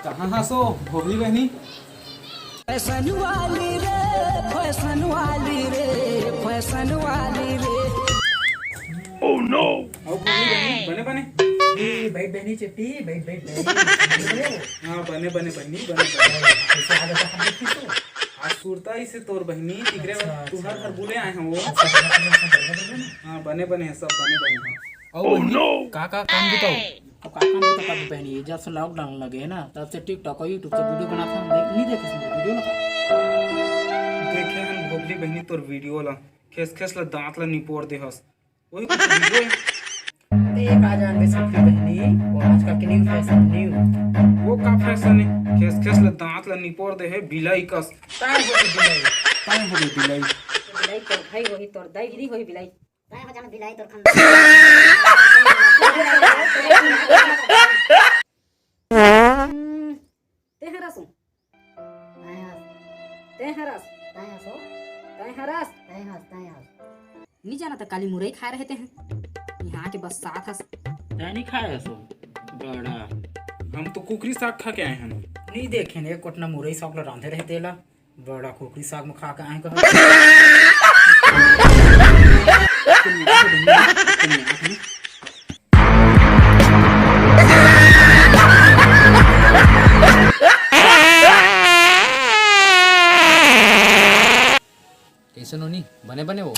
कहाँ हंसो भोगली बहनी? फैशन वाली रे, फैशन वाली रे, फैशन वाली रे। Oh no. आओ भोगली बहनी, बने बने। बैठ बहनी चिट्टी, बैठ बैठ बैठ। हाँ बने बने बहनी, बने बने। ऐसे आगे तक हम देखी तो। आज सुरता ही से तोर बहनी तिकरे तुम्हार घर बुले आए हैं वो। हाँ बने बने हैं, सब बने बने हैं। आओ बहनी, का काम बताओ। अब का काम बता का बहनी, जब से लॉकडाउन लगे है ना तब से टिकटॉक और यूट्यूब से वीडियो बनाता हूँ। नहीं देखे इसमें वीडियो ना देखे हम भोगली बहनी तोर वीडियो ला खेस खेस ला दांत ला निपोड़ दे हस वही कुछ वीडियो है। एक आ जान बेसिकली बहनी वो आजकल के न्यू फैशन न्यू वो का फैशन है खेस खेस ला दांत ला निपोड़ दे है बिलाई कस काय हो गई बिलाई। काय हो गई बिलाई? बिलाई तोर भाई होई तोर दाई गिरी होई बिलाई दाई हो जाना बिलाई तोर खंड ते हरासू ते हरास ते हरास नहीं जाना तो काली मुरई खा रहे थे यहाँ के बस साथ हस नहीं खाया सो बड़ा हम तो कुकरी साग खा के आए हैं। नहीं देखे ने कोटना मुरई साग ला रांधे रहते ला बड़ा कुकरी साग में खा के आए कहा। कैसे नोनी बने बने वो